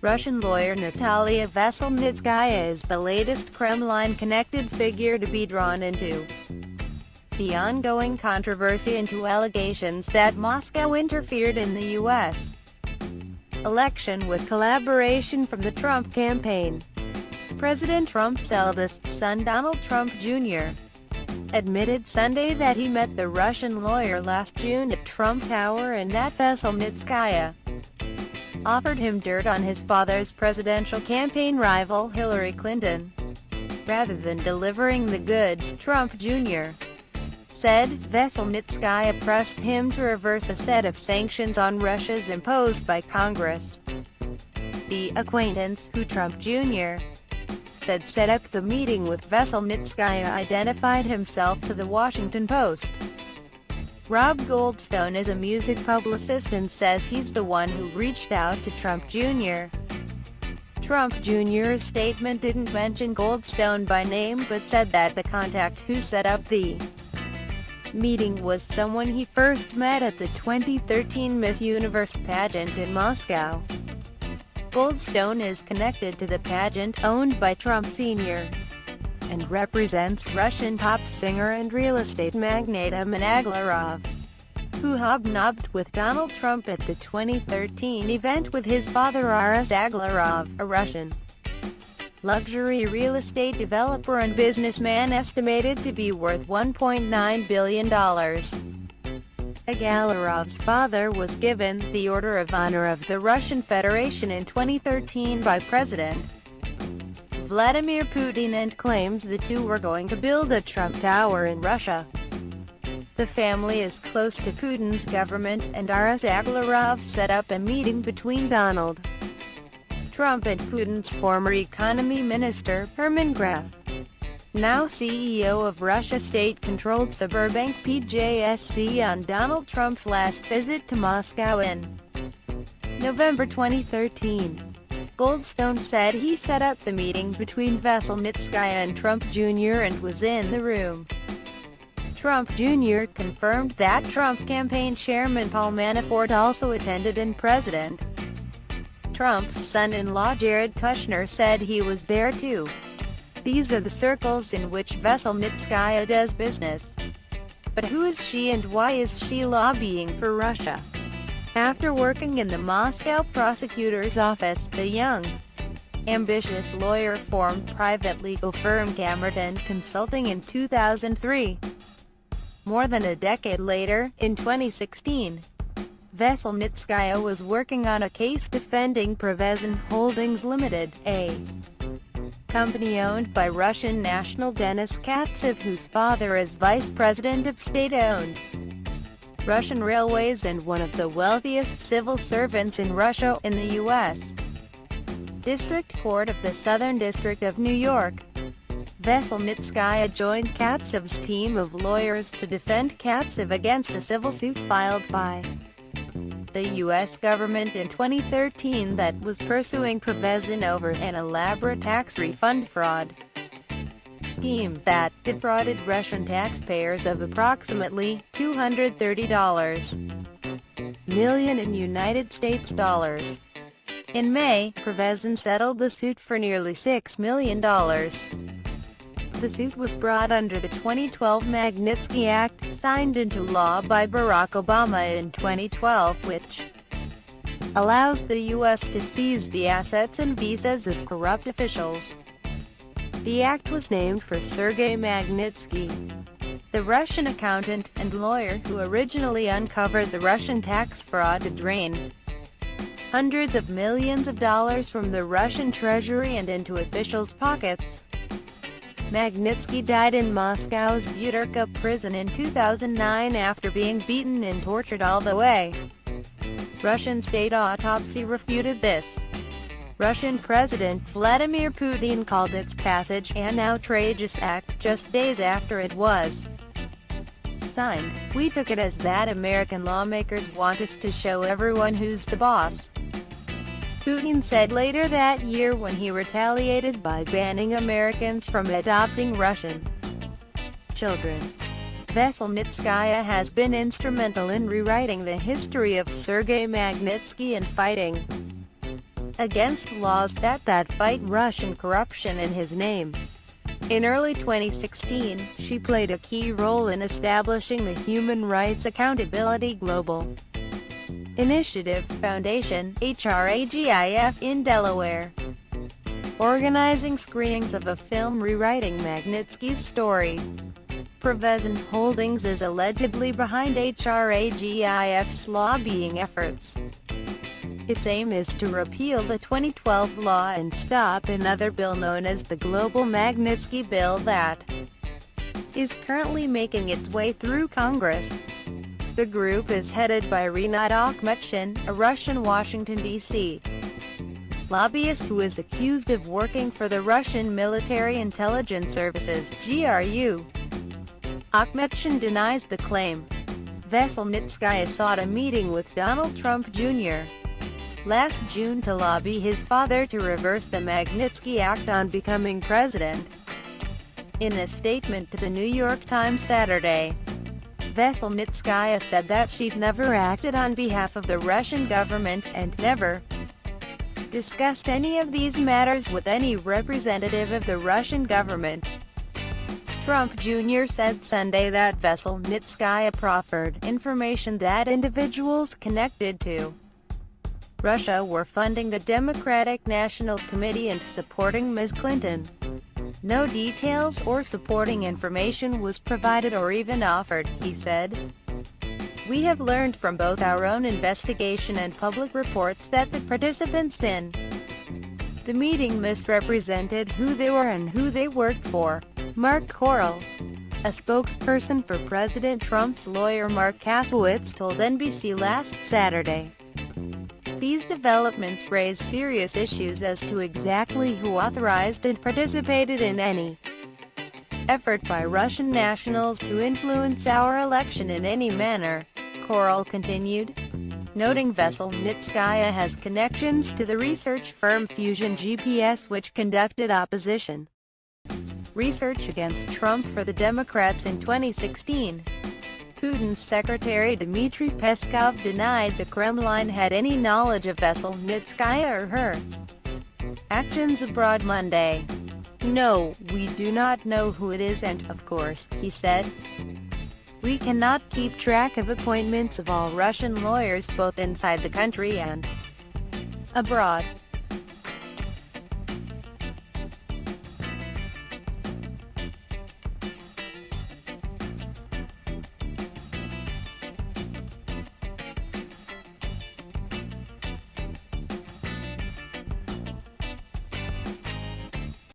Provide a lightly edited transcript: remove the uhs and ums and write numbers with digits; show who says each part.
Speaker 1: Russian lawyer Natalia Veselnitskaya is the latest Kremlin-connected figure to be drawn into the ongoing controversy into allegations that Moscow interfered in the U.S. election with collaboration from the Trump campaign. President Trump's eldest son, Donald Trump Jr., admitted Sunday that he met the Russian lawyer last June at Trump Tower and that Veselnitskaya offered him dirt on his father's presidential campaign rival Hillary Clinton. Rather than delivering the goods, Trump Jr. said Veselnitskaya pressed him to reverse a set of sanctions on Russia's imposed by Congress. The acquaintance, who Trump Jr. said set up the meeting with Veselnitskaya, identified himself to the Washington Post. Rob Goldstone is a music publicist and says he's the one who reached out to Trump Jr. Trump Jr.'s statement didn't mention Goldstone by name but said that the contact who set up the meeting was someone he first met at the 2013 Miss Universe pageant in Moscow. Goldstone is connected to the pageant, owned by Trump Sr., and represents Russian pop singer and real estate magnate Armen Aglarov, who hobnobbed with Donald Trump at the 2013 event with his father Aras Aglarov, a Russian luxury real estate developer and businessman estimated to be worth $1.9 billion. Aglarov's father was given the Order of Honor of the Russian Federation in 2013 by President Vladimir Putin and claims the two were going to build a Trump Tower in Russia. The family is close to Putin's government, and Aras Aglarov set up a meeting between Donald Trump and Putin's former economy minister, Herman Gref, now CEO of Russia's state-controlled Sberbank PJSC, on Donald Trump's last visit to Moscow in November 2013. Goldstone said he set up the meeting between Veselnitskaya and Trump Jr. and was in the room. Trump Jr. confirmed that Trump campaign chairman Paul Manafort also attended, and President Trump's son-in-law Jared Kushner said he was there too. These are the circles in which Veselnitskaya does business. But who is she and why is she lobbying for Russia? After working in the Moscow prosecutor's office, the young, ambitious lawyer formed private legal firm Camerton Consulting in 2003. More than a decade later, in 2016, Veselnitskaya was working on a case defending Prevezin Holdings Limited, a company owned by Russian national Denis Katsev, whose father is vice president of state-owned Russian Railways and one of the wealthiest civil servants in Russia. In the U.S. District Court of the Southern District of New York, Veselnitskaya joined Katsev's team of lawyers to defend Katsev against a civil suit filed by the U.S. government in 2013 that was pursuing Prevezin over an elaborate tax refund fraud scheme that defrauded Russian taxpayers of approximately $230 million in United States dollars. In May, Prevezin settled the suit for nearly $6 million. The suit was brought under the 2012 Magnitsky Act, signed into law by Barack Obama in 2012, which allows the U.S. to seize the assets and visas of corrupt officials. The act was named for Sergei Magnitsky, the Russian accountant and lawyer who originally uncovered the Russian tax fraud to drain hundreds of millions of dollars from the Russian treasury and into officials' pockets. Magnitsky died in Moscow's Buturka prison in 2009 after being beaten and tortured all the way. Russian state autopsy refuted this. Russian President Vladimir Putin called its passage an outrageous act just days after it was signed. "We took it as that American lawmakers want us to show everyone who's the boss," Putin said later that year when he retaliated by banning Americans from adopting Russian children. Veselnitskaya has been instrumental in rewriting the history of Sergei Magnitsky and fighting against laws that fight Russian corruption in his name. In early 2016, she played a key role in establishing the Human Rights Accountability Global Initiative Foundation (HRAGIF) in Delaware, organizing screenings of a film rewriting Magnitsky's story. Prevezon Holdings is allegedly behind HRAGIF's lobbying efforts. Its aim is to repeal the 2012 law and stop another bill known as the Global Magnitsky Bill that is currently making its way through Congress. The group is headed by Rinat Akhmetshin, a Russian Washington, D.C. lobbyist who is accused of working for the Russian Military Intelligence Services (GRU). Akhmetshin denies the claim. Veselnitskaya sought a meeting with Donald Trump Jr. last June to lobby his father to reverse the Magnitsky Act on becoming president. In a statement to the New York Times Saturday, Veselnitskaya said that she'd never acted on behalf of the Russian government and never discussed any of these matters with any representative of the Russian government. Trump Jr. said Sunday that Veselnitskaya proffered information that individuals connected to Russia were funding the Democratic National Committee and supporting Ms. Clinton. No details or supporting information was provided or even offered, he said. We have learned from both our own investigation and public reports that the participants in the meeting misrepresented who they were and who they worked for. Mark Corral, a spokesperson for President Trump's lawyer Mark Kasowitz, told NBC last Saturday. These developments raise serious issues as to exactly who authorized and participated in any effort by Russian nationals to influence our election in any manner, Corral continued, noting Veselnitskaya has connections to the research firm Fusion GPS, which conducted opposition research against Trump for the Democrats in 2016. Putin's secretary Dmitry Peskov denied the Kremlin had any knowledge of Veselnitskaya or her actions abroad Monday. No, we do not know who it is and, of course, he said, we cannot keep track of appointments of all Russian lawyers both inside the country and abroad.